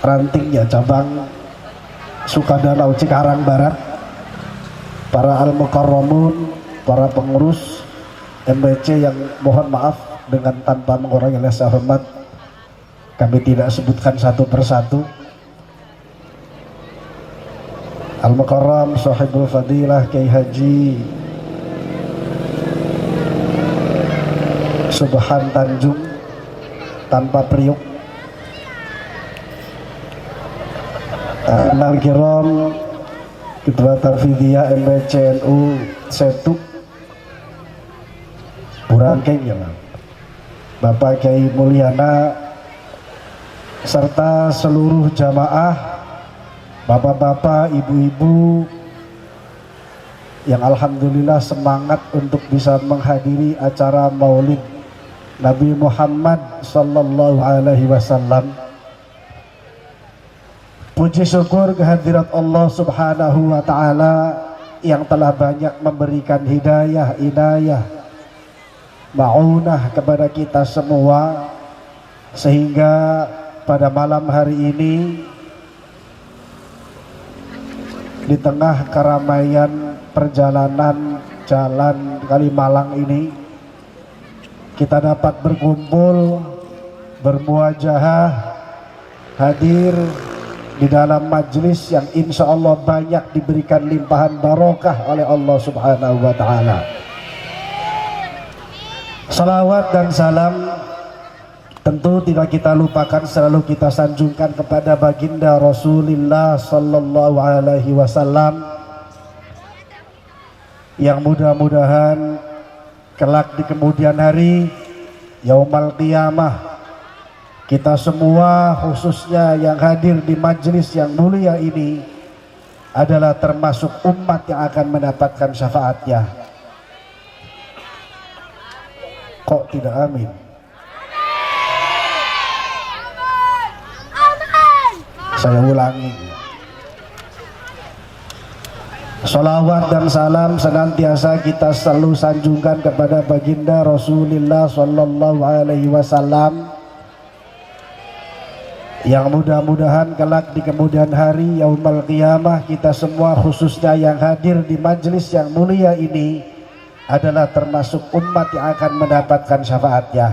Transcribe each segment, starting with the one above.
rantingnya cabang Sukadanau Cikarang Barat, para al-mukarramun, para pengurus MBC yang mohon maaf dengan tanpa mengurangi rasa hormat kami tidak sebutkan satu persatu. Al-Mukarram Sahibul Fadilah Kiai Haji Subhan Tanjung tanpa priuk, Al-Kiram Ketua Tarfidiyah MBCNU Setu Burangkeng ya Bapak Kiai Mulyana serta seluruh jamaah, bapak-bapak, ibu-ibu yang alhamdulillah semangat untuk bisa menghadiri acara Maulid Nabi Muhammad sallallahu alaihi wasallam. Puji syukur kehadirat Allah subhanahu wa ta'ala yang telah banyak memberikan hidayah, inayah, ma'unah kepada kita semua, sehingga pada malam hari ini di tengah keramaian perjalanan jalan Kalimalang ini kita dapat berkumpul, bermuajahah, hadir di dalam majelis yang insya Allah banyak diberikan limpahan barokah oleh Allah subhanahu wa ta'ala. Salawat dan salam tentu tidak kita lupakan, selalu kita sanjungkan kepada baginda Rasulullah sallallahu alaihi wasallam yang mudah-mudahan kelak di kemudian hari Yaumal Qiyamah kita semua khususnya yang hadir di majelis yang mulia ini adalah termasuk umat yang akan mendapatkan syafaatnya. Kok tidak amin? Saya ulangi. Sholawat dan salam senantiasa kita selalu sanjungkan kepada baginda Rasulullah sallallahu alaihi wasallam yang mudah-mudahan kelak di kemudian hari Yaumul Qiyamah kita semua khususnya yang hadir di majelis yang mulia ini adalah termasuk umat yang akan mendapatkan syafaatnya.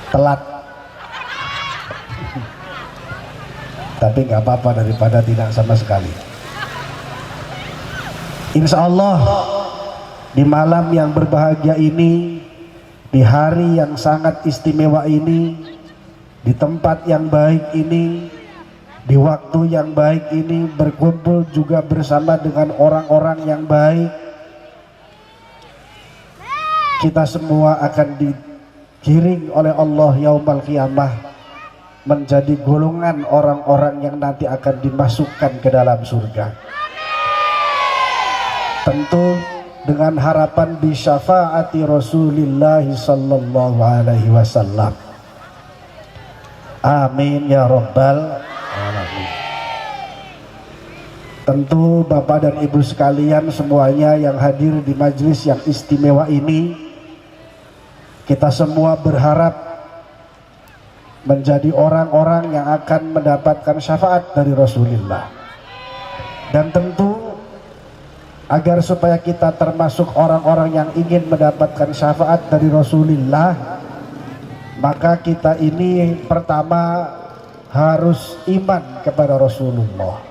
Telat, tapi nggak apa-apa daripada tidak sama sekali. Insya Allah di malam yang berbahagia ini, di hari yang sangat istimewa ini, di tempat yang baik ini, di waktu yang baik ini, berkumpul juga bersama dengan orang-orang yang baik, kita semua akan digiring oleh Allah Yaumul Qiyamah menjadi golongan orang-orang yang nanti akan dimasukkan ke dalam surga. Tentu dengan harapan bisyafaati Rasulullah sallallahu alaihi wasallam. Amin ya rabbal alamin. Tentu Bapak dan Ibu sekalian semuanya yang hadir di majelis yang istimewa ini, kita semua berharap menjadi orang-orang yang akan mendapatkan syafaat dari Rasulullah. Dan tentu agar supaya kita termasuk orang-orang yang ingin mendapatkan syafaat dari Rasulullah, maka kita ini pertama harus iman kepada Rasulullah.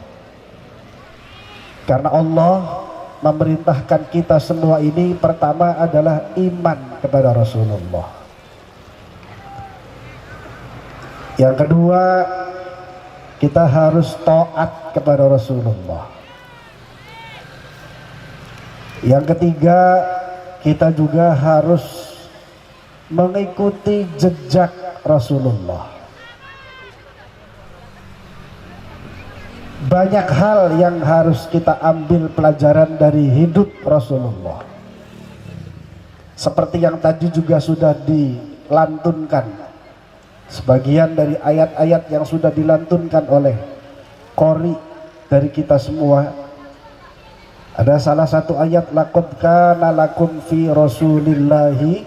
Karena Allah memerintahkan kita semua ini pertama adalah iman kepada Rasulullah. Yang kedua, kita harus taat kepada Rasulullah. Yang ketiga, kita juga harus mengikuti jejak Rasulullah. Banyak hal yang harus kita ambil pelajaran dari hidup Rasulullah. Seperti yang tadi juga sudah dilantunkan, sebagian dari ayat-ayat yang sudah dilantunkan oleh qori dari kita semua. Ada salah satu ayat, laqad kana lakum fi rasulillahi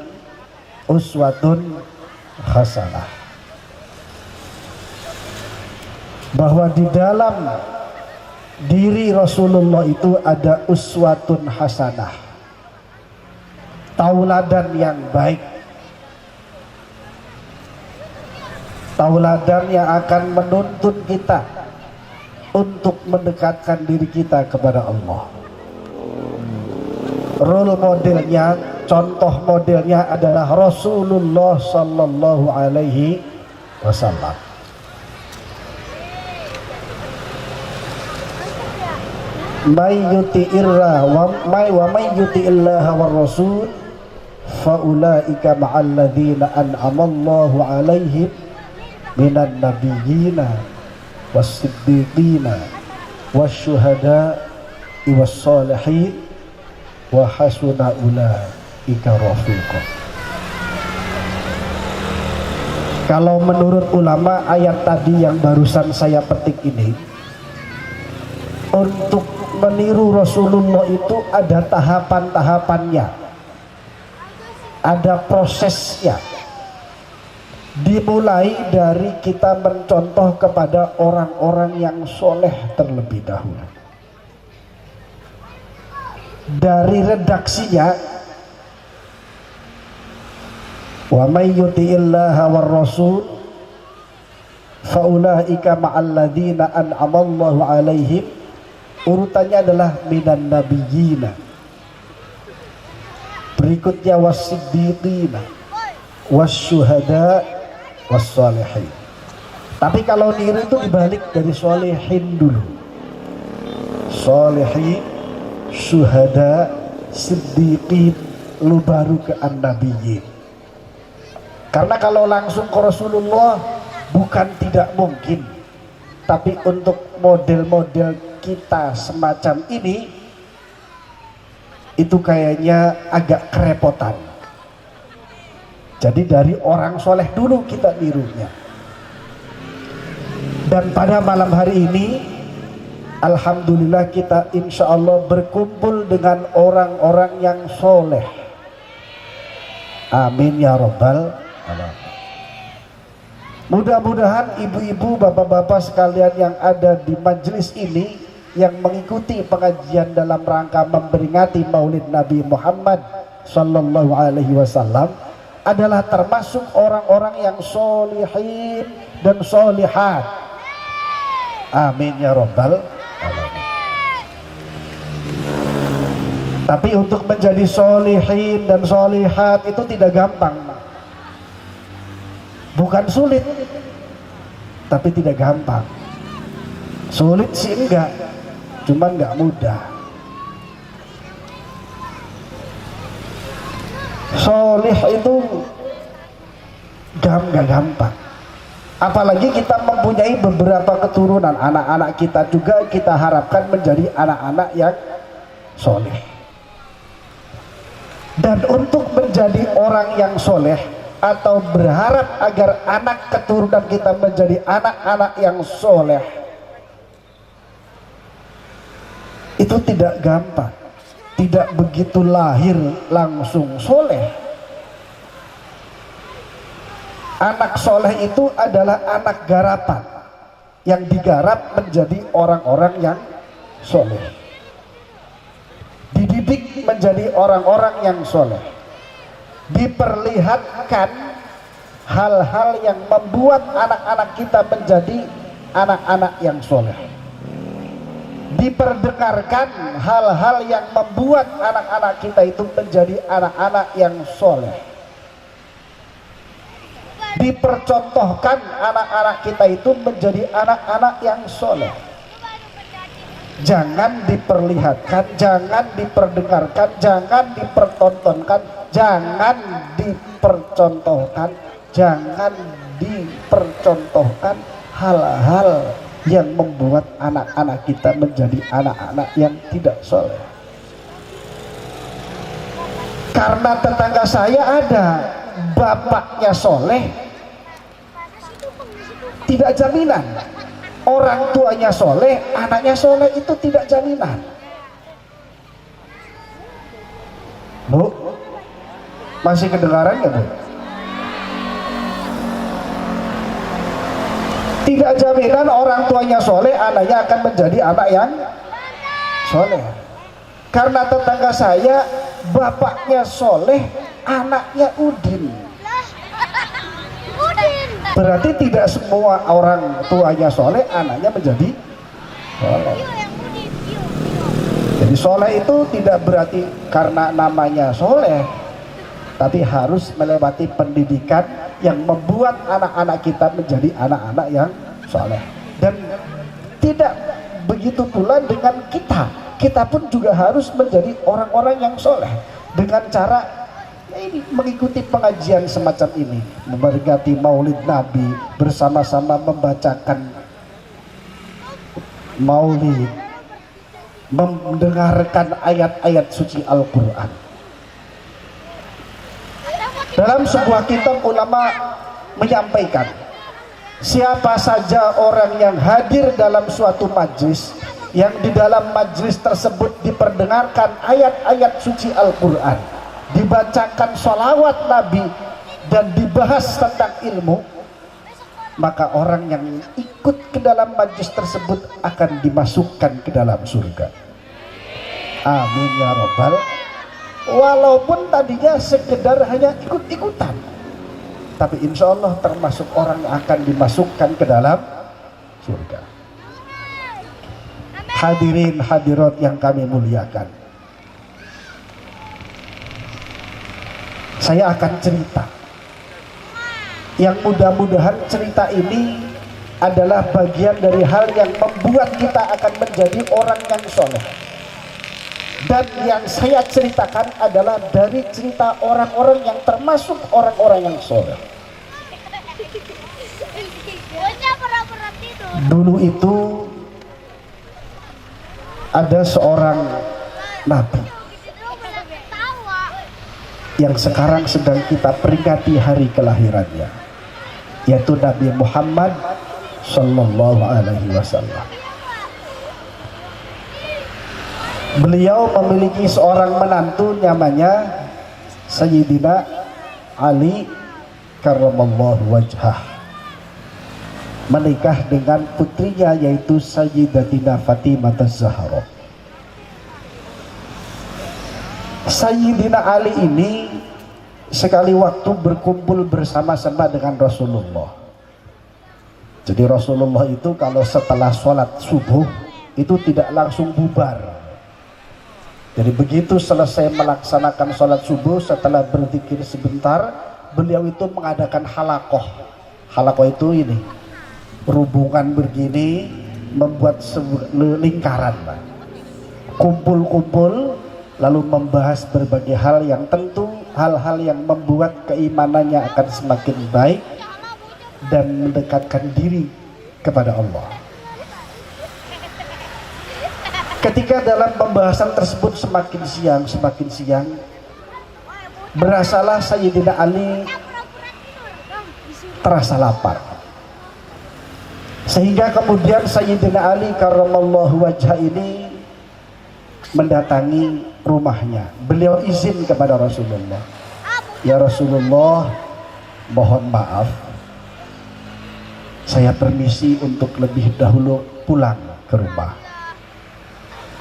uswatun hasanah. Bahwa di dalam diri Rasulullah itu ada uswatun hasanah, tauladan yang baik, tauladan yang akan menuntun kita untuk mendekatkan diri kita kepada Allah. Role modelnya, contoh modelnya adalah Rasulullah Sallallahu Alaihi Wasallam. May yuti'illah wa may yuti'illah wa rasul fa ulaika ma'al ladzina an'amallahu 'alaihim minan nabiyyina was-siddiqina wasyuhada'i was-shalihin wa hasuna ulaika rafiqa. Kalau menurut ulama, ayat tadi yang barusan saya petik ini, untuk meniru Rasulullah itu ada tahapan-tahapannya, ada prosesnya. Dimulai dari kita mencontoh kepada orang-orang yang soleh terlebih dahulu. Dari redaksinya, wa may yuti'illaha war rasul fa ulaika ma'al ladzina an'amallahu 'alaihim, urutannya adalah minan nabiyyina, berikutnya was-siddiqina wasyuhada was-shalihin. Tapi kalau niru itu dibalik dari sholihin dulu, sholihin, syuhada, siddiqin, lu baru ke an-nabiyyin. Karena kalau langsung ke Rasulullah bukan tidak mungkin, tapi untuk model-model kita semacam ini itu kayaknya agak kerepotan. Jadi dari orang soleh dulu kita nirunya. Dan pada malam hari ini alhamdulillah kita insya Allah berkumpul dengan orang-orang yang soleh. Amin ya rabbal alamin. Mudah-mudahan ibu-ibu, bapak-bapak sekalian yang ada di majelis ini, yang mengikuti pengajian dalam rangka memperingati Maulid Nabi Muhammad Sallallahu Alaihi Wasallam, adalah termasuk orang-orang yang solihin dan solihat. Amin ya rabbal alamin. Tapi untuk menjadi solihin dan solihat itu tidak gampang. Bukan sulit, tapi tidak gampang. Sulit sih enggak, cuman enggak mudah. Solih itu enggak gampang. Apalagi kita mempunyai beberapa keturunan, anak-anak kita juga kita harapkan menjadi anak-anak yang soleh. Dan untuk menjadi orang yang soleh, atau berharap agar anak keturunan kita menjadi anak-anak yang soleh, itu tidak gampang. Tidak begitu lahir langsung soleh. Anak soleh itu adalah anak garapan yang digarap menjadi orang-orang yang soleh, dididik menjadi orang-orang yang soleh, diperlihatkan hal-hal yang membuat anak-anak kita menjadi anak-anak yang soleh, diperdengarkan hal-hal yang membuat anak-anak kita itu menjadi anak-anak yang soleh, dipercontohkan anak-anak kita itu menjadi anak-anak yang soleh. Jangan diperlihatkan, jangan diperdengarkan, jangan dipertontonkan, jangan dipercontohkan, jangan dipercontohkan hal-hal yang membuat anak-anak kita menjadi anak-anak yang tidak soleh. Karena tetangga saya ada bapaknya soleh, tidak jaminan. Orang tuanya soleh, anaknya soleh itu tidak jaminan. Bu, masih kedengaran nggak Bu? Tidak jaminan orang tuanya soleh, anaknya akan menjadi anak yang soleh. Karena tetangga saya bapaknya soleh, anaknya udin. Berarti tidak semua orang tuanya soleh, anaknya menjadi soleh. Jadi soleh itu tidak berarti karena namanya soleh, tapi harus melewati pendidikan yang membuat anak-anak kita menjadi anak-anak yang soleh. Dan tidak begitu pula dengan kita. Kita pun juga harus menjadi orang-orang yang soleh dengan cara ini, mengikuti pengajian semacam ini, memperingati Maulid Nabi, bersama-sama membacakan Maulid, mendengarkan ayat-ayat suci Al-Quran. Dalam sebuah kitab ulama menyampaikan, siapa saja orang yang hadir dalam suatu majlis, yang di dalam majlis tersebut diperdengarkan ayat-ayat suci Al-Quran, dibacakan sholawat Nabi, dan dibahas tentang ilmu, maka orang yang ikut ke dalam majlis tersebut akan dimasukkan ke dalam surga. Amin ya Rabbal. Walaupun tadinya sekedar hanya ikut-ikutan, tapi insya Allah termasuk orang yang akan dimasukkan ke dalam surga. Hadirin hadirat yang kami muliakan, saya akan cerita yang mudah-mudahan cerita ini adalah bagian dari hal yang membuat kita akan menjadi orang yang soleh. Dan yang saya ceritakan adalah dari cerita orang-orang yang termasuk orang-orang yang soleh. Dulu itu ada seorang nabi yang sekarang sedang kita peringati hari kelahirannya, yaitu Nabi Muhammad Sallallahu Alaihi Wasallam. Beliau memiliki seorang menantu namanya Sayyidina Ali karramallahu wajhah, menikah dengan putrinya yaitu Sayyidatina Fatimah Az-Zahra. Sayyidina Ali ini sekali waktu berkumpul bersama-sama dengan Rasulullah. Jadi Rasulullah itu kalau setelah sholat subuh itu tidak langsung bubar. Jadi begitu selesai melaksanakan sholat subuh, setelah berzikir sebentar, beliau itu mengadakan halakoh. Halakoh itu ini, berhubungan begini, membuat lingkaran, kumpul-kumpul, lalu membahas berbagai hal yang tentu, hal-hal yang membuat keimanannya akan semakin baik dan mendekatkan diri kepada Allah. Ketika dalam pembahasan tersebut semakin siang, berasalah Sayyidina Ali terasa lapar. Sehingga kemudian Sayyidina Ali karramallahu wajhah ini mendatangi rumahnya. Beliau izin kepada Rasulullah, ya Rasulullah, mohon maaf, saya permisi untuk lebih dahulu pulang ke rumah.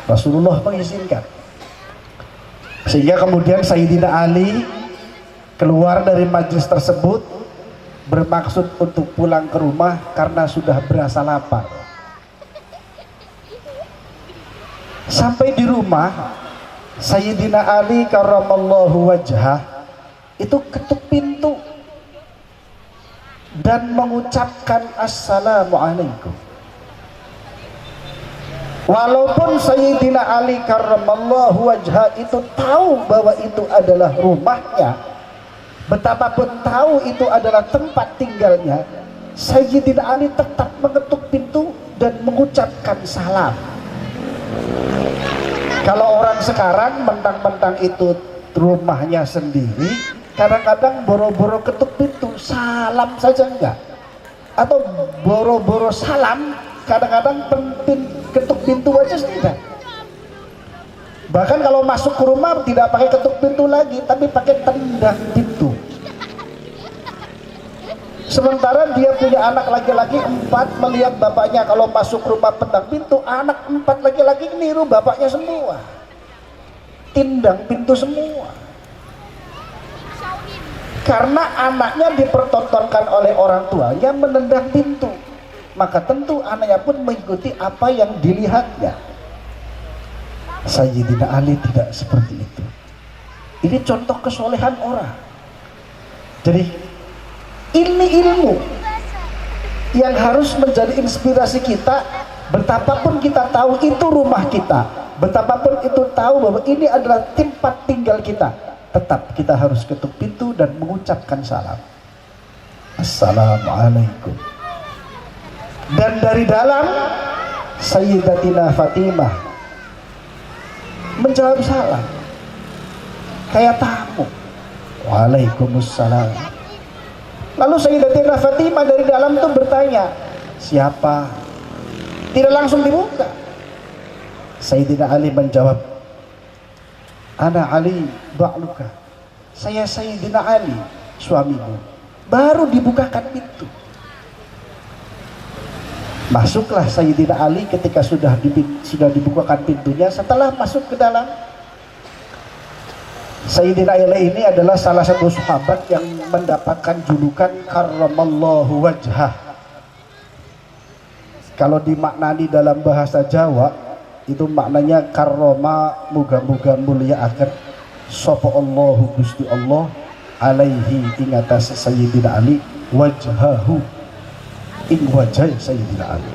Rasulullah mengizinkan. Sehingga kemudian Sayyidina Ali keluar dari majlis tersebut bermaksud untuk pulang ke rumah karena sudah berasa lapar. Sampai di rumah, Sayyidina Ali karramallahu wajhah itu ketuk pintu dan mengucapkan assalamualaikum. Walaupun Sayyidina Ali karramallahu wajhah itu tahu bahwa itu adalah rumahnya, betapapun tahu itu adalah tempat tinggalnya, Sayyidina Ali tetap mengetuk pintu dan mengucapkan salam. Kalau orang sekarang mentang-mentang itu rumahnya sendiri, kadang-kadang boro-boro ketuk pintu, salam saja enggak, atau boro-boro salam, kadang-kadang ketuk pintu aja tidak. Bahkan kalau masuk ke rumah tidak pakai ketuk pintu lagi, tapi pakai tendang pintu. Sementara dia punya anak laki-laki 4, melihat bapaknya kalau masuk rumah pentang pintu, anak 4 laki-laki niru bapaknya semua, tindang pintu semua. Karena anaknya dipertontonkan oleh orang tuanya menendang pintu, maka tentu anaknya pun mengikuti apa yang dilihatnya. Sayyidina Ali tidak seperti itu. Ini contoh kesolehan orang. Jadi ini ilmu yang harus menjadi inspirasi kita. Betapapun kita tahu itu rumah kita, betapapun itu tahu bahwa ini adalah tempat tinggal kita, tetap kita harus ketuk pintu dan mengucapkan salam, Assalamualaikum. Dan dari dalam, Sayyidatina Fatimah menjawab salam kayak tamu, Waalaikumsalam. Lalu Sayyidatina Fatimah dari dalam itu bertanya, siapa? Tidak langsung dibuka. Sayyidina Ali menjawab, Ana Ali ba'luka, saya Sayyidina Ali, suamimu. Baru dibukakan pintu. Masuklah Sayyidina Ali ketika sudah dibukakan pintunya. Setelah masuk ke dalam, Sayyidina Ali ini adalah salah satu sahabat yang mendapatkan julukan karramallahu wajhah. Kalau dimaknani dalam bahasa Jawa, itu maknanya karroma, muga-muga mulia akan sapa Allahu Gusti Allah alaihi ing atas Sayyidina Ali wajhahu ing wajah Sayyidina Ali.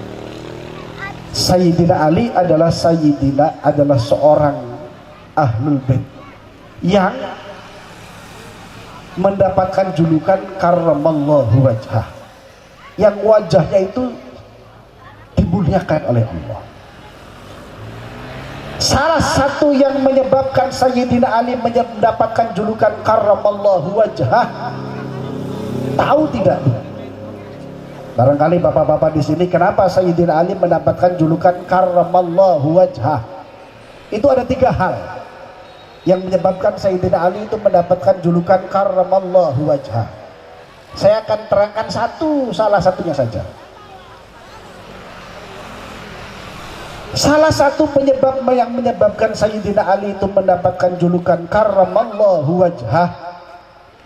Sayyidina Ali adalah seorang ahlul bait yang mendapatkan julukan karramallahu wajhah, yang wajahnya itu dimuliakan oleh Allah. Salah satu yang menyebabkan Sayyidina Ali mendapatkan julukan karramallahu wajhah, tahu tidak? Barangkali bapak-bapak di sini, kenapa Sayyidina Ali mendapatkan julukan karramallahu wajhah? Itu ada 3 hal yang menyebabkan Sayyidina Ali itu mendapatkan julukan karramallahu wajhah. Saya akan terangkan salah satunya saja. Salah satu penyebab yang menyebabkan Sayyidina Ali itu mendapatkan julukan karramallahu wajhah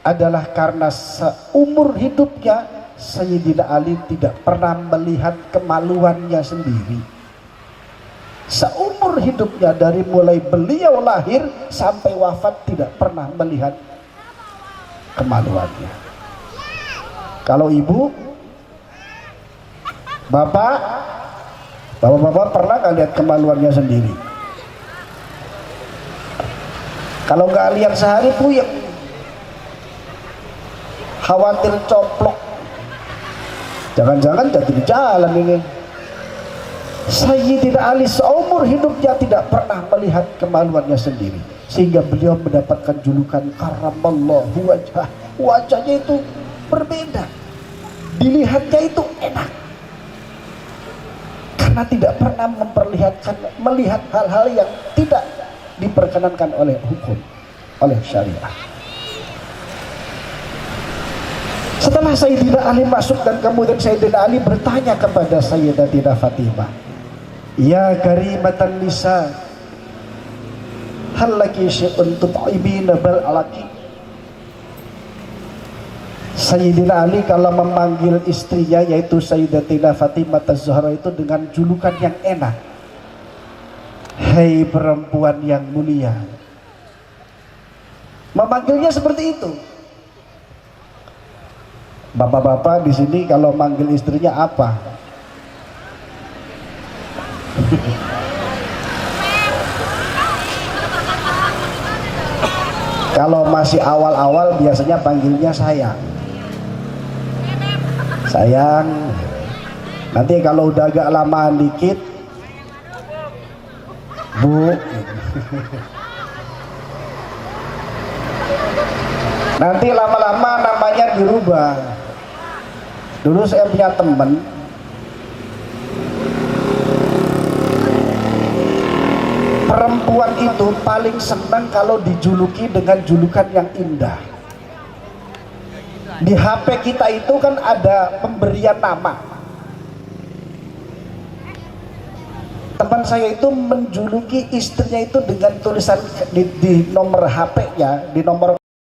adalah karena seumur hidupnya Sayyidina Ali tidak pernah melihat kemaluannya sendiri. Seumur hidupnya dari mulai beliau lahir sampai wafat tidak pernah melihat kemaluannya. Kalau ibu, bapak pernah nggak lihat kemaluannya sendiri? Kalau nggak lihat sehari puyeng, khawatir coplok, jangan-jangan jatuh di jalan ini. Sayyidina Ali seumur hidupnya tidak pernah melihat kemaluannya sendiri, sehingga beliau mendapatkan julukan karramallahu wajhah. Wajahnya itu berbeda, dilihatnya itu enak, karena tidak pernah melihat hal-hal yang tidak diperkenankan oleh hukum, oleh syariah. Setelah Sayyidina Ali masuk dan kemudian Sayyidina Ali bertanya kepada Sayyidatina Fatimah, ya karimatan nisa, hal laki syai'un tut'ibina bal alaki. Sayyidina Ali kalau memanggil istrinya yaitu Sayyidatina Fatimah Az-Zahra itu dengan julukan yang enak, hei perempuan yang mulia. Memanggilnya seperti itu. Bapak-bapak di sini kalau manggil istrinya apa? Kalau masih awal-awal biasanya panggilnya sayang. Sayang. Nanti kalau udah agak lamaan dikit, Bu. Nanti lama-lama namanya dirubah. Dulu saya punya teman, perempuan itu paling senang kalau dijuluki dengan julukan yang indah. Di HP kita itu kan ada pemberian nama. Teman saya itu menjuluki istrinya itu dengan tulisan di nomor HP-nya, di nomor